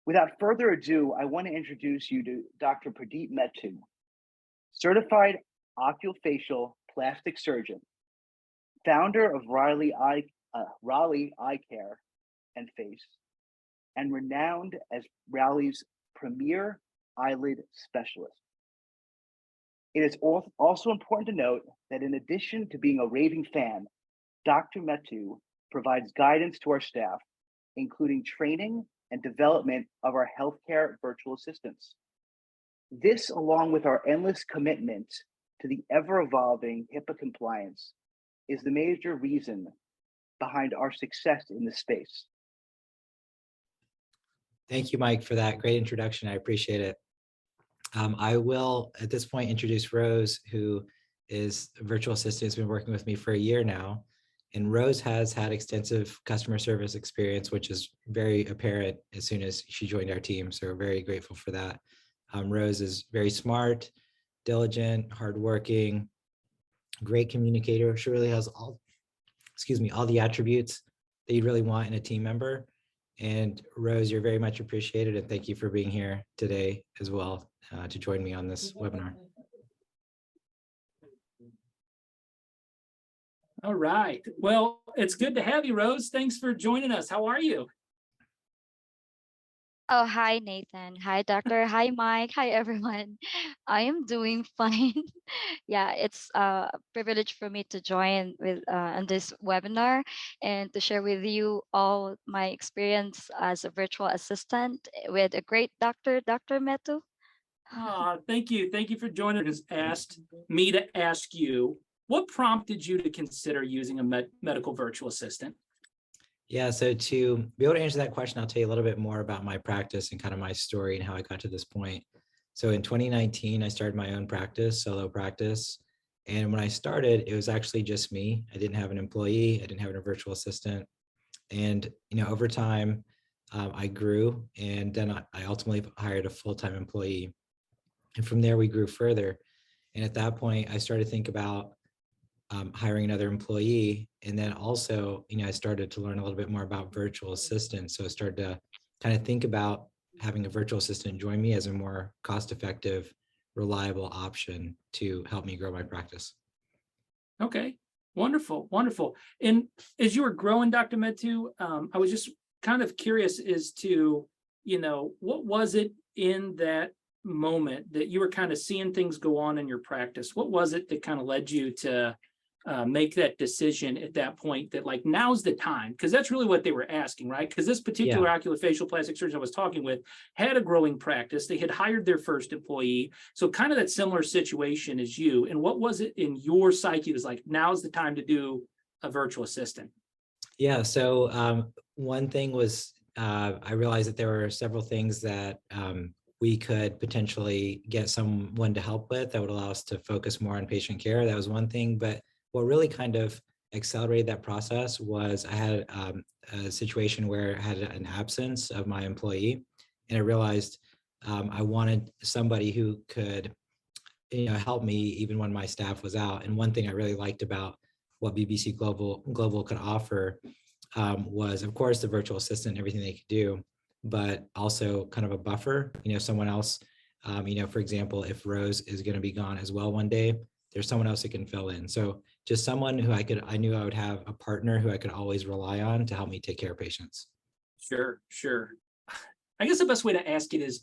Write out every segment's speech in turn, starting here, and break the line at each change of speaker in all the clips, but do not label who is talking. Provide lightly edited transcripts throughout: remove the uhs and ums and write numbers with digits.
Without further ado, I want to introduce you to Dr. Pradeep Mettu, certified oculofacial plastic surgeon, founder of Raleigh Eye Care and Face, and renowned as Raleigh's premier eyelid specialist. It is also important to note that in addition to being a raving fan, Dr. Mettu provides guidance to our staff, including training and development of our healthcare virtual assistants. This, along with our endless commitment to the ever-evolving HIPAA compliance, is the major reason behind our success in this space.
Thank you, Mike, for that great introduction. I appreciate it. I will, at this point, introduce Rose, who is a virtual assistant who's been working with me for a year now. And Rose has had extensive customer service experience, which is very apparent as soon as she joined our team. So we're very grateful for that. Rose is very smart, diligent, hardworking, great communicator. She really has all the attributes that you'd really want in a team member. And Rose, you're very much appreciated, and thank you for being here today as well to join me on this webinar.
All right. Well, it's good to have you, Rose. Thanks for joining us. How are you?
Oh, hi, Nathan. Hi, Doctor. Hi, Mike. Hi, everyone. I am doing fine. Yeah, it's a privilege for me to join with on this webinar and to share with you all my experience as a virtual assistant with a great doctor, Dr. Mettu.
Thank you. Thank you for joining us. Asked me to ask you, what prompted you to consider using a medical virtual assistant?
Yeah, so to be able to answer that question, I'll tell you a little bit more about my practice and kind of my story and how I got to this point. So in 2019, I started my own practice, solo practice. And when I started, it was actually just me. I didn't have an employee. I didn't have a virtual assistant. And, over time, I grew, and then I ultimately hired a full-time employee. And from there, we grew further. And at that point, I started to think about hiring another employee. And then also, I started to learn a little bit more about virtual assistants. So I started to kind of think about having a virtual assistant join me as a more cost-effective, reliable option to help me grow my practice.
Okay, wonderful, wonderful. And as you were growing, Dr. Mettu, I was just kind of curious as to, what was it in that moment that you were kind of seeing things go on in your practice? What was it that kind of led you to make that decision at that point that like, now's the time? Because that's really what they were asking, right? Because this particular oculofacial plastic surgeon I was talking with had a growing practice. They had hired their first employee. So kind of that similar situation as you. And what was it in your psyche that was like, now's the time to do a virtual assistant?
Yeah, so one thing was I realized that there were several things that we could potentially get someone to help with that would allow us to focus more on patient care. That was one thing. But what really kind of accelerated that process was I had a situation where I had an absence of my employee, and I realized I wanted somebody who could help me even when my staff was out. And one thing I really liked about what BBC Global could offer was, of course, the virtual assistant and everything they could do, but also kind of a buffer, someone else, for example, if Rose is going to be gone as well one day, there's someone else that can fill in. So just someone who I knew I would have a partner who I could always rely on to help me take care of patients.
Sure, sure. I guess the best way to ask it is,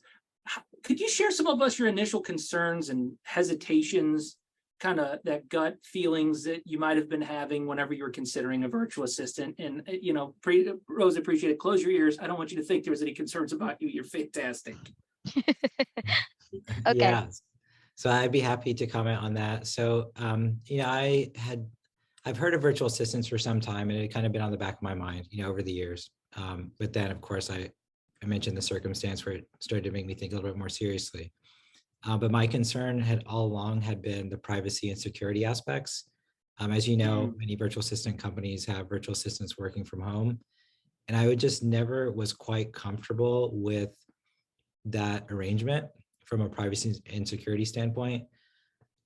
could you share some of us your initial concerns and hesitations, kind of that gut feelings that you might have been having whenever you were considering a virtual assistant? And, Rose, appreciate it. Close your ears. I don't want you to think there was any concerns about you. You're fantastic.
Okay.
Yeah. So I'd be happy to comment on that. So, I've heard of virtual assistants for some time, and it had kind of been on the back of my mind, over the years. But then, of course, I mentioned the circumstance where it started to make me think a little bit more seriously. But my concern had all along had been the privacy and security aspects. As you know, many virtual assistant companies have virtual assistants working from home. And I would just never was quite comfortable with that arrangement from a privacy and security standpoint.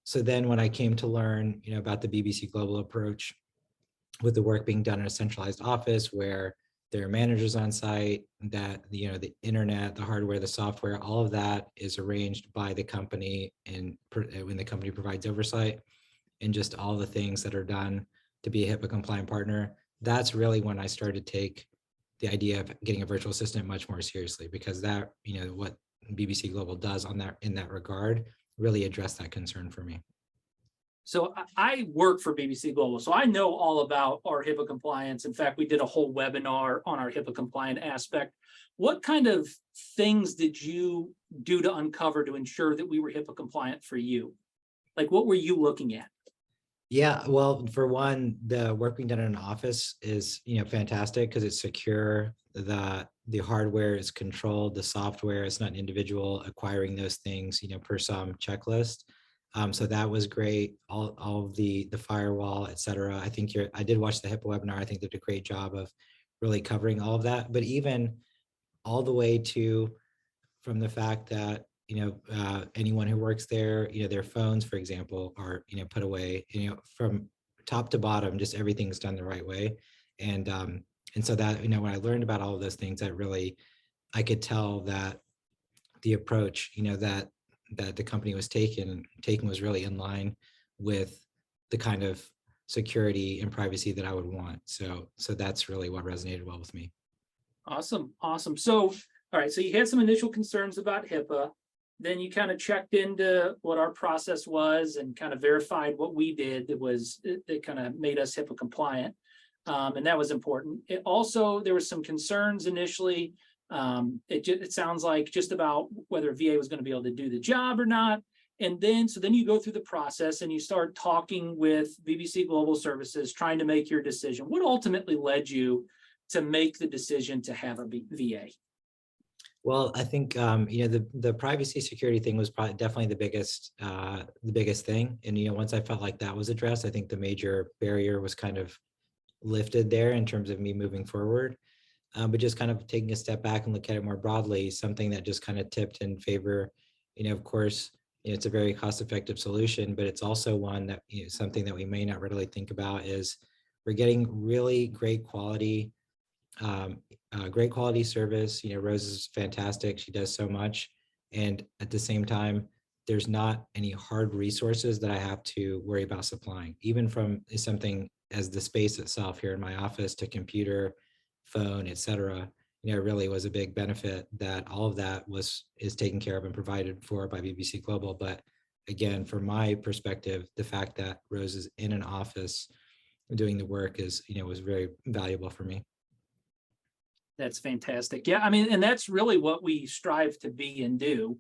So then when I came to learn, about the BBC Global approach with the work being done in a centralized office where there are managers on site, that the internet, the hardware, the software, all of that is arranged by the company, and when the company provides oversight, and just all the things that are done to be a HIPAA compliant partner. That's really when I started to take the idea of getting a virtual assistant much more seriously, because that, what BBC Global does in that regard really addressed that concern for me.
So I work for BBC Global, so I know all about our HIPAA compliance. In fact, we did a whole webinar on our HIPAA compliant aspect. What kind of things did you do to uncover to ensure that we were HIPAA compliant for you? Like, what were you looking at?
Yeah, well, for one, the work being done in an office is, fantastic because it's secure. The hardware is controlled, the software, it's not an individual acquiring those things, per some checklist. So that was great. All of the firewall, et cetera. I think I did watch the HIPAA webinar. I think they did a great job of really covering all of that. But even all the way to, from the fact that anyone who works there, their phones, for example, are put away. From top to bottom, just everything's done the right way. And so that when I learned about all of those things, I could tell that the approach that the company was taking was really in line with the kind of security and privacy that I would want. So that's really what resonated well with me.
Awesome. So, all right. So you had some initial concerns about HIPAA. Then you kind of checked into what our process was and kind of verified what we did that kind of made us HIPAA compliant. And that was important. There was some concerns initially. It sounds like just about whether VA was going to be able to do the job or not. And then you go through the process and you start talking with BBC Global Services, trying to make your decision. What ultimately led you to make the decision to have a VA?
Well, I think the privacy security thing was probably definitely the biggest thing. And once I felt like that was addressed, I think the major barrier was kind of lifted there in terms of me moving forward. But just kind of taking a step back and look at it more broadly, something that just kind of tipped in favor, of course, it's a very cost-effective solution, but it's also one that something that we may not readily think about is we're getting really great quality service. Rose is fantastic. She does so much. And at the same time, there's not any hard resources that I have to worry about supplying, even from something as the space itself here in my office to computer, phone, et cetera. It really was a big benefit that all of that is taken care of and provided for by BBC Global. But again, from my perspective, the fact that Rose is in an office doing the work was very valuable for me.
That's fantastic. Yeah, I mean, and that's really what we strive to be and do.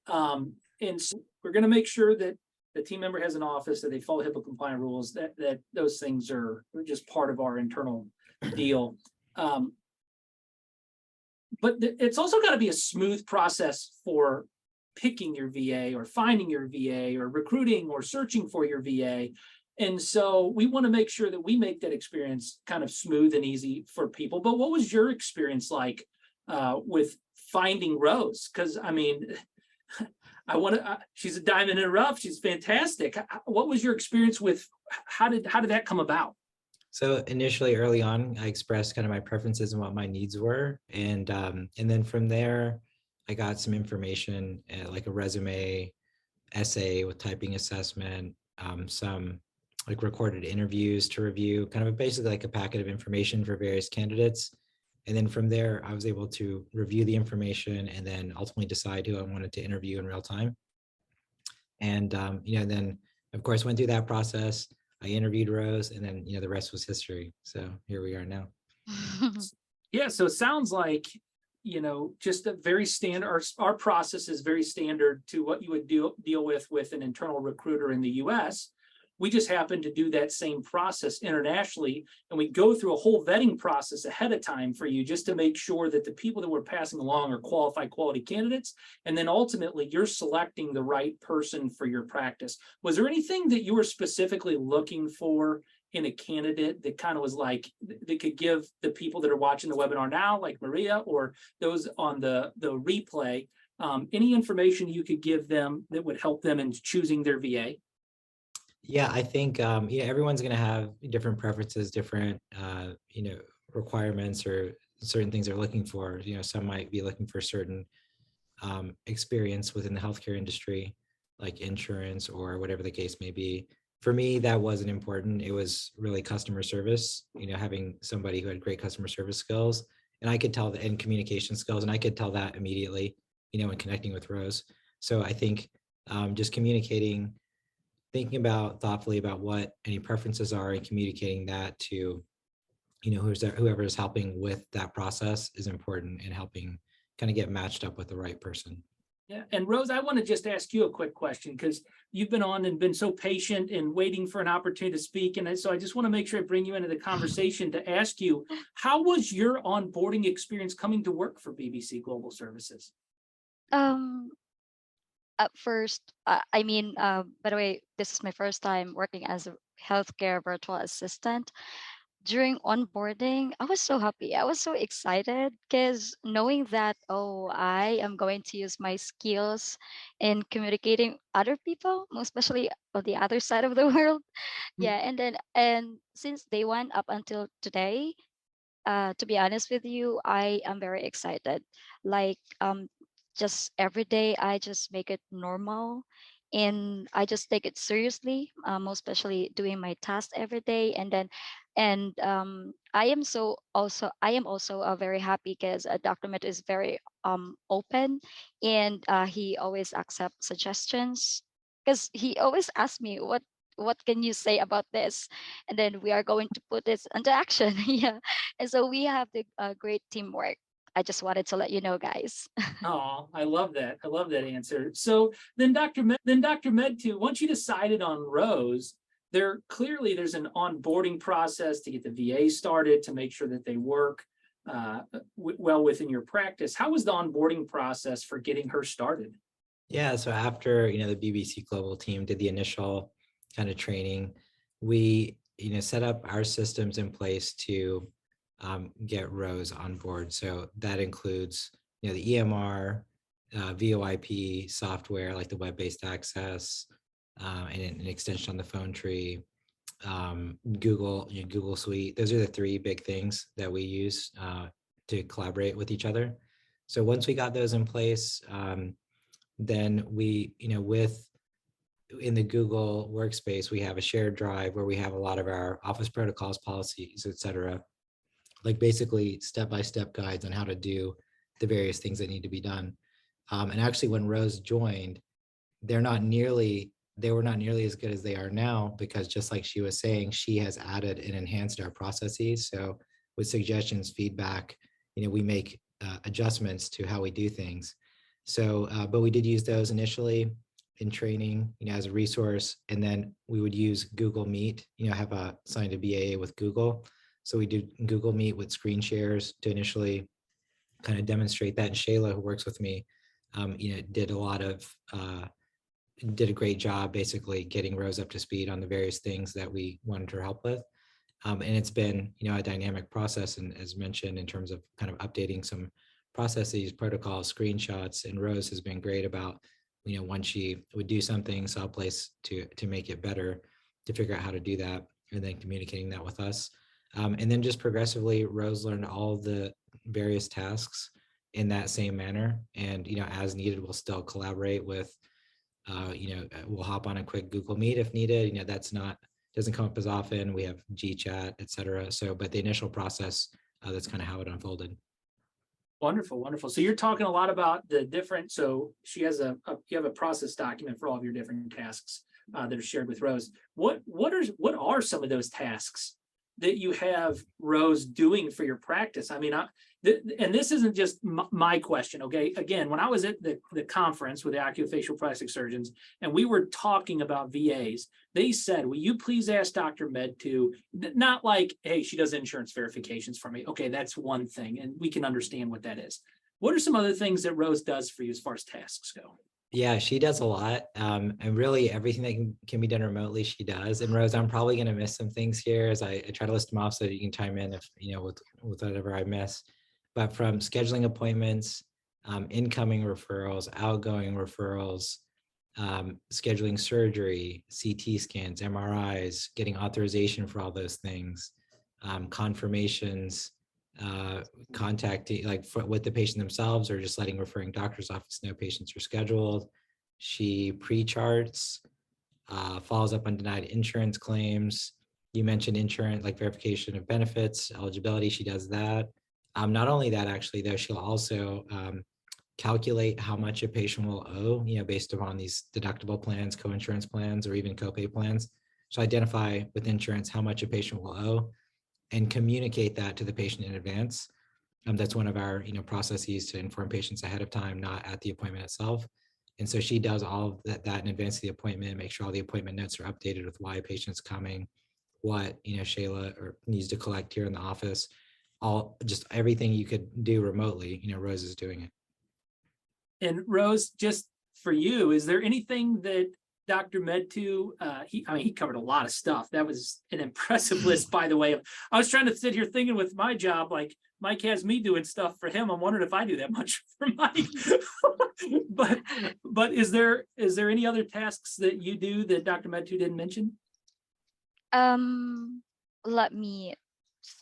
And so we're going to make sure that the team member has an office, that they follow HIPAA compliant rules, that those things are just part of our internal deal. But it's also got to be a smooth process for picking your VA or finding your VA or recruiting or searching for your VA. And so we want to make sure that we make that experience kind of smooth and easy for people. But what was your experience like with finding Rose? Because I mean, she's a diamond in the rough. She's fantastic. What was your experience with, how did that come about?
So initially, early on, I expressed kind of my preferences and what my needs were. And then from there, I got some information, like a resume, essay with typing assessment, some like recorded interviews to review, kind of basically like a packet of information for various candidates. And then from there, I was able to review the information and then ultimately decide who I wanted to interview in real time. And, then of course, went through that process. I interviewed Rose, and then, the rest was history. So here we are now.
Yeah. So it sounds like, just a very standard, our process is very standard to what you would deal with an internal recruiter in the US. We just happen to do that same process internationally, and we go through a whole vetting process ahead of time for you just to make sure that the people that we're passing along are qualified quality candidates. And then ultimately you're selecting the right person for your practice. Was there anything that you were specifically looking for in a candidate that kind of was like, that could give the people that are watching the webinar now, like Maria, or those on the replay, any information you could give them that would help them in choosing their VA?
Yeah, I think everyone's going to have different preferences, different requirements or certain things they're looking for. Some might be looking for certain experience within the healthcare industry, like insurance or whatever the case may be. For me, that wasn't important. It was really customer service, having somebody who had great customer service skills. And I could tell that, and communication skills, and I could tell that immediately, when connecting with Rose. So I think just communicating, thinking about thoughtfully about what any preferences are and communicating that to, whoever is helping with that process is important in helping kind of get matched up with the right person.
Yeah. And Rose, I want to just ask you a quick question, because you've been on and been so patient and waiting for an opportunity to speak. And so I just want to make sure I bring you into the conversation to ask you, how was your onboarding experience coming to work for BBC Global Services?
Um, at first, by the way, this is my first time working as a healthcare virtual assistant. During onboarding, I was so happy. I was so excited because knowing that, oh, I am going to use my skills in communicating other people, most especially on the other side of the world. Yeah, and since day one up until today, to be honest with you, I am very excited. Like, just every day, I just make it normal, and I just take it seriously. Most especially doing my task every day, and I am also very happy because Dr. Met is very open, and he always accepts suggestions because he always asks me what can you say about this, and then we are going to put this into action. Yeah, and so we have the great teamwork. I just wanted to let you know, guys.
Oh, I love that. I love that answer. So then Dr. Mettu, once you decided on Rose, there's an onboarding process to get the VA started, to make sure that they work well within your practice. How was the onboarding process for getting her started?
Yeah, so after, the BBC Global team did the initial kind of training, we, set up our systems in place to get Rose on board. So that includes, the EMR, VoIP software, like the web-based access, and an extension on the phone tree, Google Suite. Those are the three big things that we use to collaborate with each other. So once we got those in place, then we, in the Google workspace, we have a shared drive where we have a lot of our office protocols, policies, et cetera, like basically step-by-step guides on how to do the various things that need to be done. And actually, when Rose joined, they were not nearly as good as they are now, because just like she was saying, she has added and enhanced our processes. So with suggestions, feedback, we make adjustments to how we do things. So, but we did use those initially in training, as a resource. And then we would use Google Meet, have signed a BAA with Google. So we do Google Meet with screen shares to initially kind of demonstrate that. And Shayla, who works with me, did a great job basically getting Rose up to speed on the various things that we wanted her help with. And it's been, a dynamic process, and as mentioned, in terms of kind of updating some processes, protocols, screenshots. And Rose has been great about, when she would do something, saw a place to make it better, to figure out how to do that, and then communicating that with us. And then just progressively, Rose learned all the various tasks in that same manner. And, as needed, we'll still collaborate with, we'll hop on a quick Google Meet if needed. Doesn't come up as often. We have GChat, et cetera. So, but the initial process, that's kind of how it unfolded.
Wonderful, wonderful. So you're talking a lot about the different, so she has you have a process document for all of your different tasks that are shared with Rose. What are some of those tasks that you have Rose doing for your practice? I mean, and this isn't just my question, okay? Again, when I was at the conference with the occupational plastic surgeons, and we were talking about VAs, they said, will you please ask Dr. Mettu, not like, hey, she does insurance verifications for me. Okay, that's one thing, and we can understand what that is. What are some other things that Rose does for you as far as tasks go?
Yeah, she does a lot. And really everything that can be done remotely, she does. And Rose, I'm probably going to miss some things here as I try to list them off so that you can chime in if, with whatever I miss. But from scheduling appointments, incoming referrals, outgoing referrals, scheduling surgery, CT scans, MRIs, getting authorization for all those things, confirmations, contacting with the patient themselves or just letting referring doctor's office know patients are scheduled. She pre-charts, follows up on denied insurance claims. You mentioned insurance, like verification of benefits, eligibility. She does that. Not only that, actually, though, she'll also calculate how much a patient will owe, based upon these deductible plans, co-insurance plans, or even copay plans. So identify with insurance how much a patient will owe and communicate that to the patient in advance. That's one of our processes to inform patients ahead of time, not at the appointment itself. And so she does all of that in advance of the appointment, make sure all the appointment notes are updated with why a patient's coming, what Shayla needs to collect here in the office, just everything you could do remotely. Rose is doing it.
And Rose, just for you, is there anything that Dr. Mettu, he covered a lot of stuff. That was an impressive list, by the way. I was trying to sit here thinking with my job, like Mike has me doing stuff for him. I'm wondering if I do that much for Mike. but is there any other tasks that you do that Dr. Mettu didn't mention?
Let me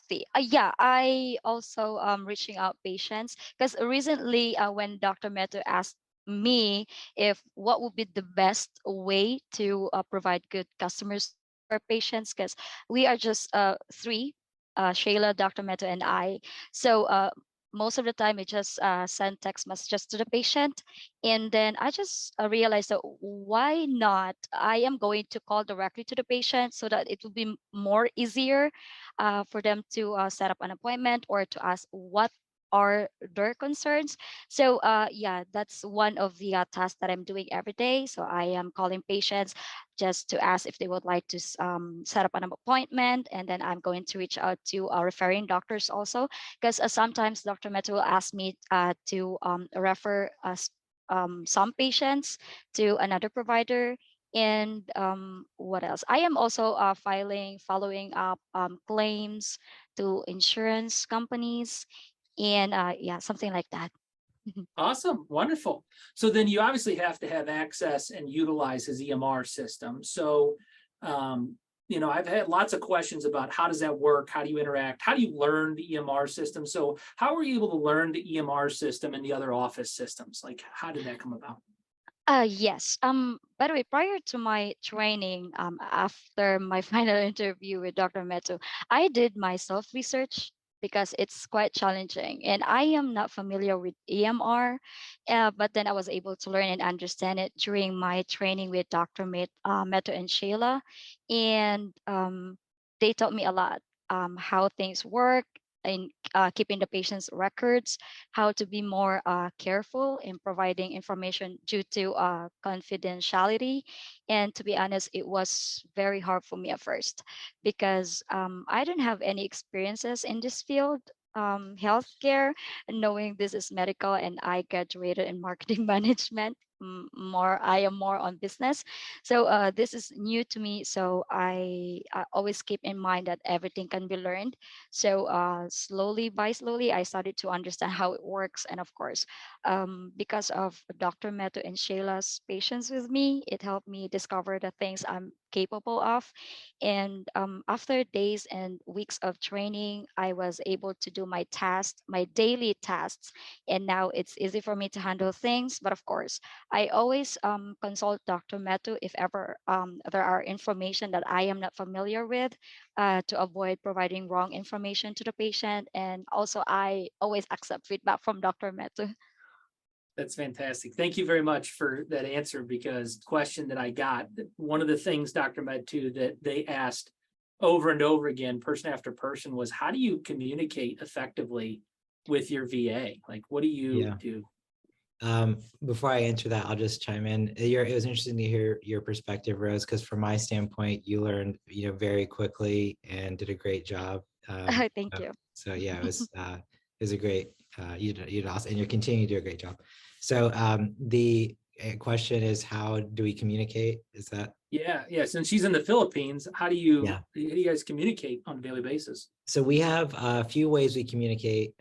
see. Yeah, I also reaching out patients because recently when Dr. Mettu asked me if what would be the best way to provide good customers for patients, because we are just three, Shayla, Dr. Mettu, and I. So most of the time, we just send text messages to the patient, and then I just realized that why not? I am going to call directly to the patient so that it will be more easier for them to set up an appointment or to ask what are their concerns. So yeah, that's one of the tasks that I'm doing every day. So I am calling patients just to ask if they would like to set up an appointment, and then I'm going to reach out to referring doctors also, because sometimes Dr. Mettu will ask me to refer us some patients to another provider. And what else? I am also following up claims to insurance companies, and yeah, something like that.
Awesome, wonderful. So then you obviously have to have access and utilize his EMR system. So, I've had lots of questions about how does that work? How do you interact? How do you learn the EMR system? So how were you able to learn the EMR system and the other office systems? Like, how did that come about?
Yes. By the way, prior to my training, after my final interview with Dr. Mettu, I did my self research because it's quite challenging, and I am not familiar with EMR. But then I was able to learn and understand it during my training with Dr. Mettu and Shayla, and they taught me a lot, how things work in keeping the patient's records, how to be more careful in providing information due to confidentiality. And to be honest, it was very hard for me at first because I don't have any experiences in this field, healthcare, knowing this is medical, and I graduated in marketing management. I am more on business, so this is new to me. So I always keep in mind that everything can be learned. So slowly by slowly, I started to understand how it works. And of course, because of Dr. Mettu and Shayla's patience with me, it helped me discover the things I'm capable of. And after days and weeks of training, I was able to do my tasks, my daily tasks. And now it's easy for me to handle things. But of course, I always consult Dr. Mettu if ever there are information that I am not familiar with, to avoid providing wrong information to the patient. And also, I always accept feedback from Dr. Mettu.
That's fantastic. Thank you very much for that answer, because question that I got, one of the things, Dr. Mettu, that they asked over and over again, person after person, was how do you communicate effectively with your VA? Like, what do you do?
Before I answer that, I'll just chime in. It was interesting to hear your perspective, Rose, because from my standpoint, you learned, very quickly and did a great job.
Thank you.
So yeah, it was a great, you did awesome, and you're continuing to do a great job. So the question is, how do we communicate? Is that?
Yeah. Since she's in the Philippines, how do you guys communicate on a daily basis?
So we have a few ways we communicate.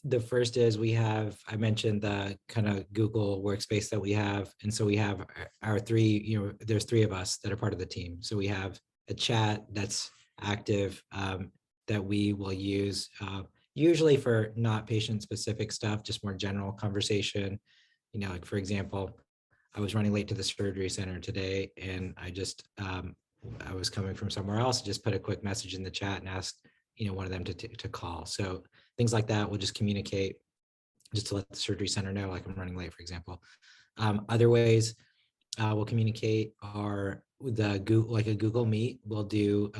The first is I mentioned the kind of Google workspace that we have. And so we have our three, there's three of us that are part of the team. So we have a chat that's active that we will use, usually for not patient specific stuff, just more general conversation. You know, like for example, I was running late to the surgery center today, and I was coming from somewhere else, just put a quick message in the chat and asked, one of them to call. So things like that, we'll just communicate just to let the surgery center know, like I'm running late, for example. Other ways we'll communicate are the Google, like a Google Meet. We'll do,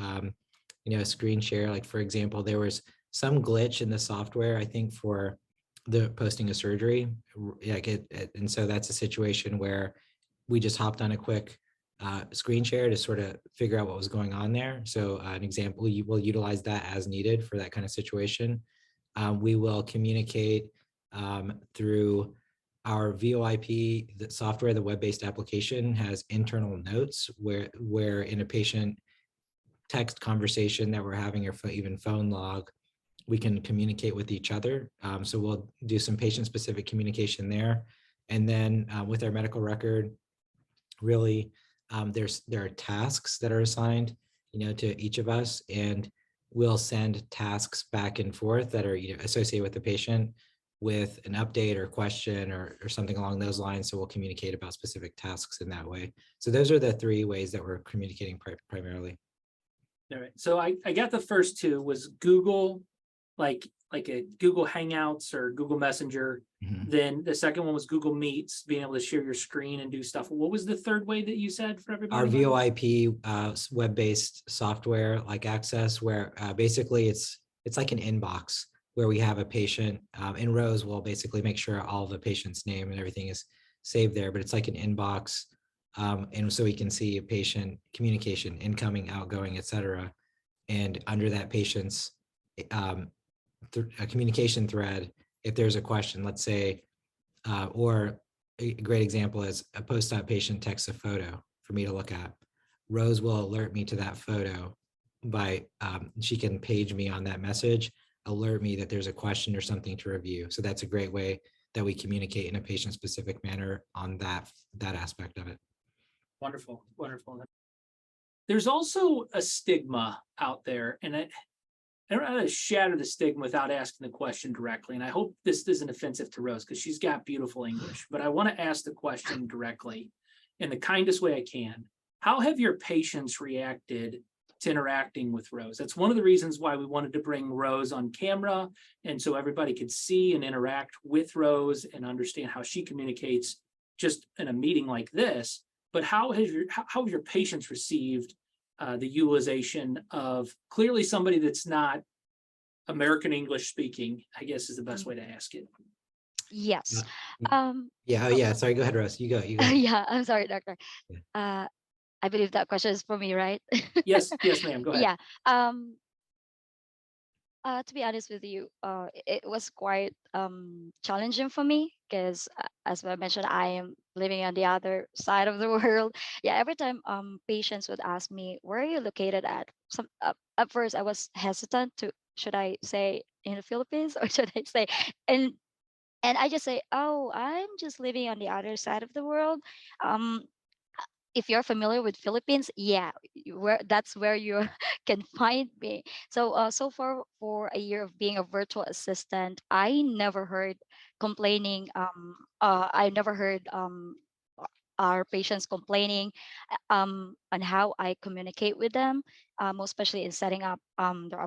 a screen share. Like for example, there was some glitch in the software, I think, for the posting a surgery. And so that's a situation where we just hopped on a quick screen share to sort of figure out what was going on there. So an example, you will utilize that as needed for that kind of situation. We will communicate through our VoIP, the software, the web-based application has internal notes where in a patient text conversation that we're having, or even phone log, we can communicate with each other. So we'll do some patient-specific communication there. And then with our medical record, really, there are tasks that are assigned, to each of us, and we'll send tasks back and forth that are associated with the patient with an update or question or something along those lines. So we'll communicate about specific tasks in that way. So those are the three ways that we're communicating primarily.
All right. So I got the first two was Google, like a Google Hangouts or Google Messenger.
Mhm.
Then the second one was Google Meets, being able to share your screen and do stuff. What was the third way that you said for everybody?
Our VoIP web-based software like access, where basically it's like an inbox where we have a patient in rows. We'll basically make sure all the patient's name and everything is saved there, but it's like an inbox. And so we can see a patient communication, incoming, outgoing, et cetera. And under that patient's a communication thread, if there's a question, let's say, or a great example is a post-op patient texts a photo for me to look at. Rose will alert me to that photo by, she can page me on that message, alert me that there's a question or something to review. So that's a great way that we communicate in a patient-specific manner on that aspect of it.
Wonderful, wonderful. There's also a stigma out there, and I don't know how to shatter the stigma without asking the question directly. And I hope this isn't offensive to Rose because she's got beautiful English, but I want to ask the question directly in the kindest way I can. How have your patients reacted to interacting with Rose? That's one of the reasons why we wanted to bring Rose on camera, and so everybody could see and interact with Rose and understand how she communicates just in a meeting like this. But how have your patients received the utilization of clearly somebody that's not American English speaking, I guess is the best way to ask it.
Yes.
Yeah. Sorry, go ahead, Rose. You go.
Yeah, I'm sorry, doctor.
Yeah.
I believe that question is for me, right?
Yes, ma'am. Go ahead.
Yeah. To be honest with you, it was quite challenging for me because, as I mentioned, I am living on the other side of the world. Yeah, every time patients would ask me, "Where are you located at?" At first, I was hesitant to, should I say in the Philippines or should I say, and I just say, "Oh, I'm just living on the other side of the world." Um, if you're familiar with Philippines, yeah, that's where you can find me. So so far for a year of being a virtual assistant, I never heard complaining. I never heard our patients complaining on how I communicate with them, most especially in setting up their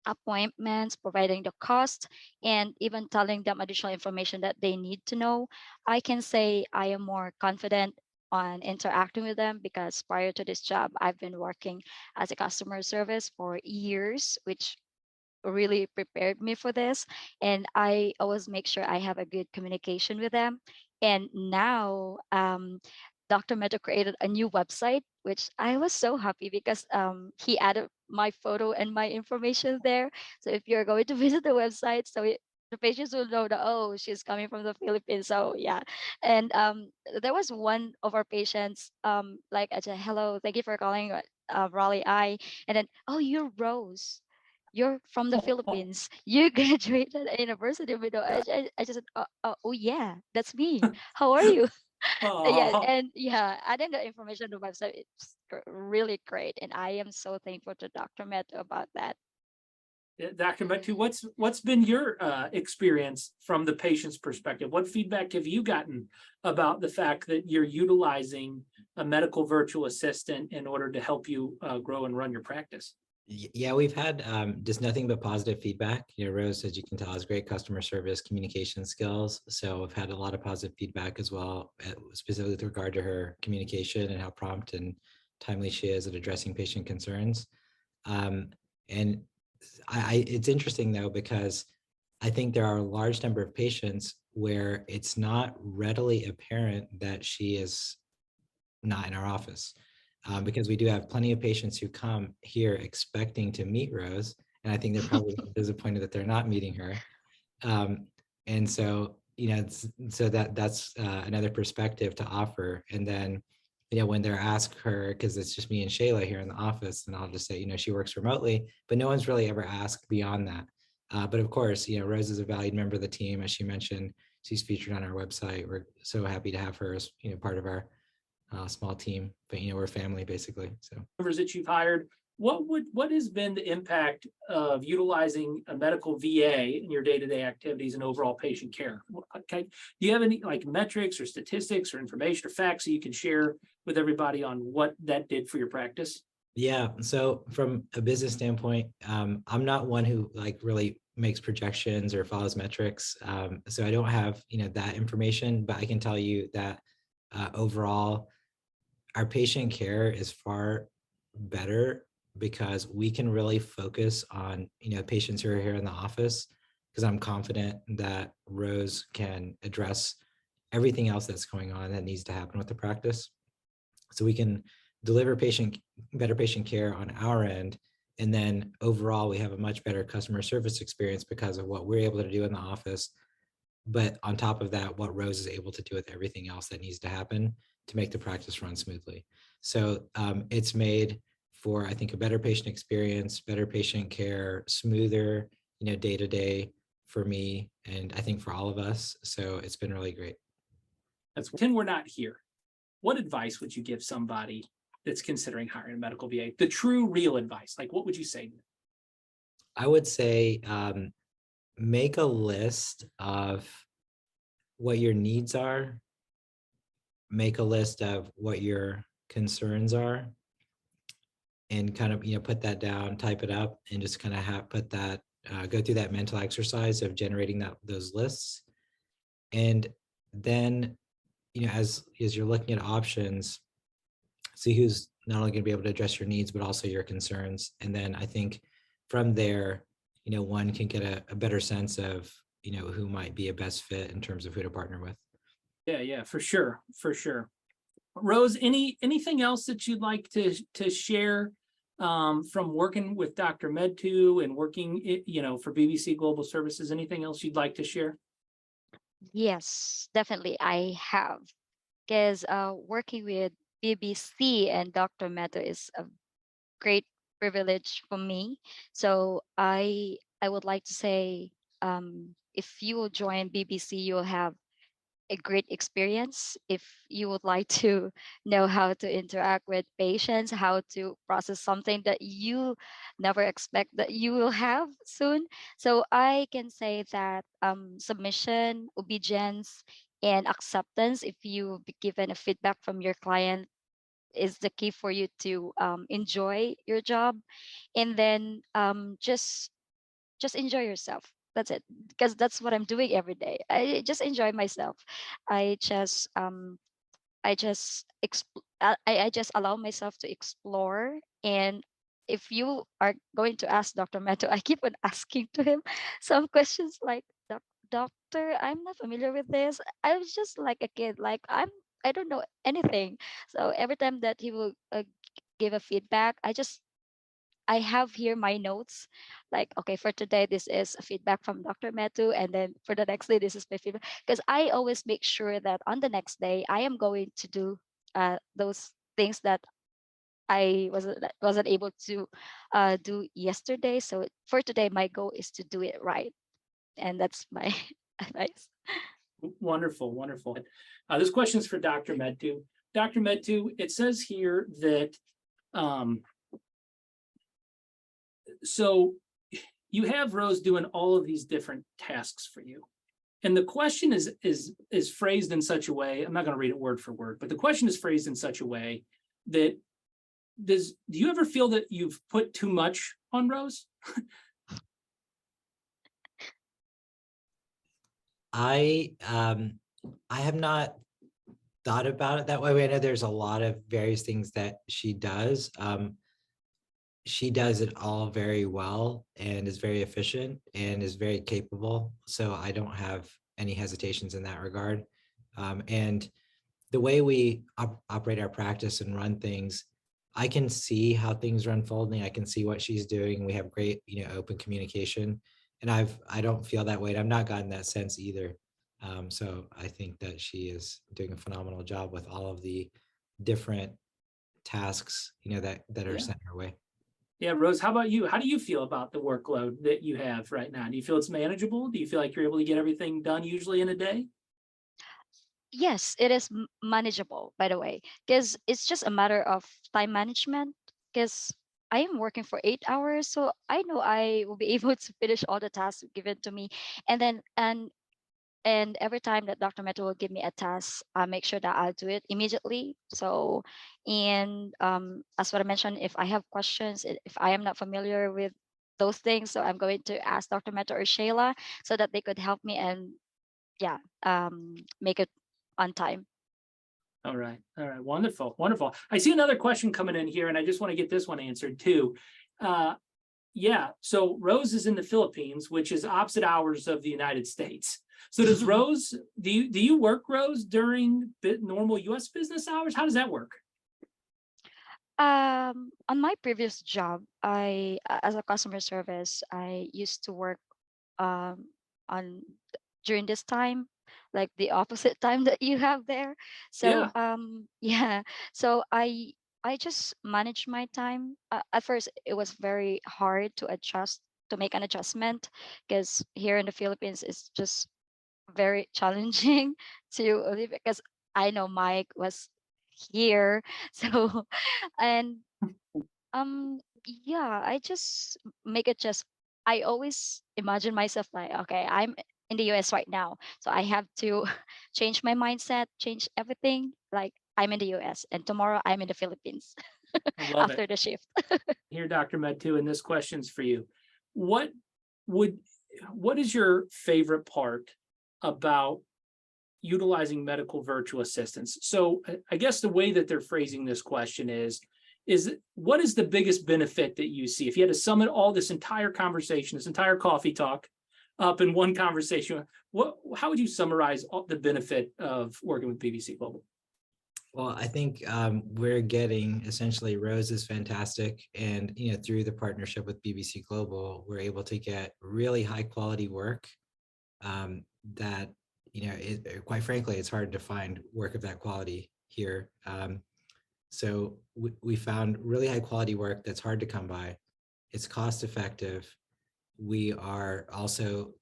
appointments, providing the cost, and even telling them additional information that they need to know. I can say I am more confident on interacting with them because prior to this job, I've been working as a customer service for years, which really prepared me for this. And I always make sure I have a good communication with them. And now Dr. Mettu created a new website, which I was so happy because he added my photo and my information there. So if you're going to visit the website, the patients will know that, oh, she's coming from the Philippines. So yeah. And there was one of our patients, like I said, hello, thank you for calling Raleigh Eye. And then, oh, you're Rose, you're from the Philippines. You graduated at University of Mindanao. I just said, oh yeah, that's me. How are you? Yeah,
Oh,
and yeah, adding the information on the website, it's really great, and I am so thankful to Dr. Mettu about that.
Dr. Mettu, what's been your experience from the patient's perspective? What feedback have you gotten about the fact that you're utilizing a medical virtual assistant in order to help you grow and run your practice?
Yeah, we've had just nothing but positive feedback. Rose, as you can tell, has great customer service communication skills. So I've had a lot of positive feedback as well, specifically with regard to her communication and how prompt and timely she is at addressing patient concerns. And it's interesting though, because I think there are a large number of patients where it's not readily apparent that she is not in our office. Because we do have plenty of patients who come here expecting to meet Rose, and I think they're probably disappointed that they're not meeting her. And so, so that's another perspective to offer. And then, when they're asked her, because it's just me and Shayla here in the office, and I'll just say, she works remotely, but no one's really ever asked beyond that. But of course, Rose is a valued member of the team. As she mentioned, she's featured on our website. We're so happy to have her as, part of our small team, but we're family basically. So
Members that you've hired, what has been the impact of utilizing a medical VA in your day-to-day activities and overall patient care? Okay, do you have any like metrics or statistics or information or facts that you can share with everybody on what that did for your practice?
Yeah, so from a business standpoint, I'm not one who like really makes projections or follows metrics. So I don't have that information, but I can tell you that overall, our patient care is far better because we can really focus on patients who are here in the office, because I'm confident that Rose can address everything else that's going on that needs to happen with the practice. So we can deliver better patient care on our end, and then overall we have a much better customer service experience because of what we're able to do in the office. But on top of that, what Rose is able to do with everything else that needs to happen to make the practice run smoothly. So it's made for, I think, a better patient experience, better patient care, smoother, day to day for me, and I think for all of us. So it's been really great.
That's when we're not here. What advice would you give somebody that's considering hiring a medical VA? The true, real advice. Like, what would you say?
I would say make a list of what your needs are, make a list of what your concerns are, and kind of put that down, type it up, and just kind of put that go through that mental exercise of generating those lists. And then as you're looking at options, see who's not only going to be able to address your needs but also your concerns. And then I think from there one can get a better sense of who might be a best fit in terms of who to partner with.
Yeah, for sure. Rose, anything else that you'd like to share from working with Dr. Mettu and working for BBC Global Services? Anything else you'd like to share?
Yes, definitely I have, because working with BBC and Dr. Mettu is a great privilege for me. So I would like to say, if you will join BBC, you'll have a great experience. If you would like to know how to interact with patients, how to process something that you never expect that you will have soon. So I can say that submission, obedience, and acceptance, if you be given a feedback from your client, is the key for you to enjoy your job. And then just enjoy yourself. That's it, because that's what I'm doing every day. I just enjoy myself. I just I just allow myself to explore. And if you are going to ask Dr. Meto, I keep on asking to him some questions like, Doctor, I'm not familiar with this. I was just like a kid, like I don't know anything. So every time that he will give a feedback, I have here my notes, like, okay, for today, this is a feedback from Dr. Metu, and then for the next day, this is my feedback. Because I always make sure that on the next day, I am going to do those things that I wasn't able to do yesterday. So for today, my goal is to do it right, and that's my advice.
Wonderful. This question is for Dr. Mettu. Dr. Mettu, it says here that so you have Rose doing all of these different tasks for you. And the question is phrased in such a way, I'm not going to read it word for word, but the question is phrased in such a way that do you ever feel that you've put too much on Rose?
I have not thought about it that way. I know there's a lot of various things that she does. She does it all very well and is very efficient and is very capable. So I don't have any hesitations in that regard. And the way we operate our practice and run things, I can see how things are unfolding. I can see what she's doing. We have great, open communication, and I don't feel that way. And I've not gotten that sense either. So I think that she is doing a phenomenal job with all of the different tasks, that are
Yeah.
sent her way.
Yeah, Rose, how about you? How do you feel about the workload that you have right now? Do you feel it's manageable? Do you feel like you're able to get everything done usually in a day?
Yes, it is manageable, by the way, because it's just a matter of time management. Because I am working for 8 hours, so I know I will be able to finish all the tasks given to me, and then and every time that Dr. Mettu will give me a task, I make sure that I'll do it immediately. So, and as what I mentioned, if I have questions, if I am not familiar with those things, so I'm going to ask Dr. Mettu or Shayla so that they could help me and yeah, make it on time.
All right. Wonderful. Wonderful. I see another question coming in here, and I just want to get this one answered too. Yeah. So Rose is in the Philippines, which is opposite hours of the United States. So does Rose, do you work, Rose, during normal US business hours? How does that work?
On my previous job, as a customer service, I used to work um on during this time, like the opposite time that you have there. So
Yeah.
yeah, so I just manage my time. At first it was very hard to adjust, to make an adjustment, because here in the Philippines it's just very challenging to live, because I know Mike was here. So and yeah, I just make it just, I always imagine myself like, okay, I'm in the US right now, so I have to change my mindset, change everything, like I'm in the US and tomorrow I'm in the Philippines
I love
after
it.
the shift.
Here, Dr. Mettu, and this question's for you. What would what is your favorite part about utilizing medical virtual assistants? So I guess the way that they're phrasing this question is what is the biggest benefit that you see? If you had to sum it all, this entire conversation, this entire coffee talk up in one conversation, how would you summarize the benefit of working with BBC Global?
Well, I think we're getting essentially Rose is fantastic, and through the partnership with BBC Global, we're able to get really high quality work that quite frankly, it's hard to find work of that quality here. So we found really high quality work that's hard to come by. It's cost effective. We are also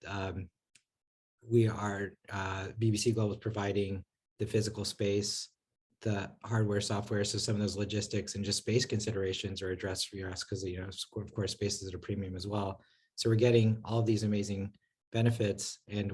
BBC Global is providing the physical space, the hardware, software. So some of those logistics and just space considerations are addressed for us because of course space is at a premium as well. So we're getting all of these amazing benefits, and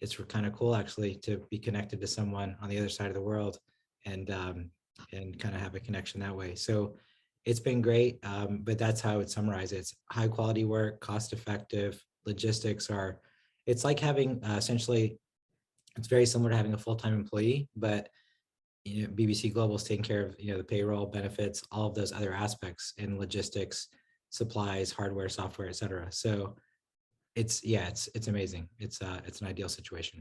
it's kind of cool actually to be connected to someone on the other side of the world and kind of have a connection that way. So it's been great, but that's how I would summarize it. It's high quality work, cost effective. Logistics are, it's like having essentially, it's very similar to having a full-time employee, but BBC Global is taking care of the payroll, benefits, all of those other aspects in logistics, supplies, hardware, software, et cetera. So it's amazing. It's an ideal situation.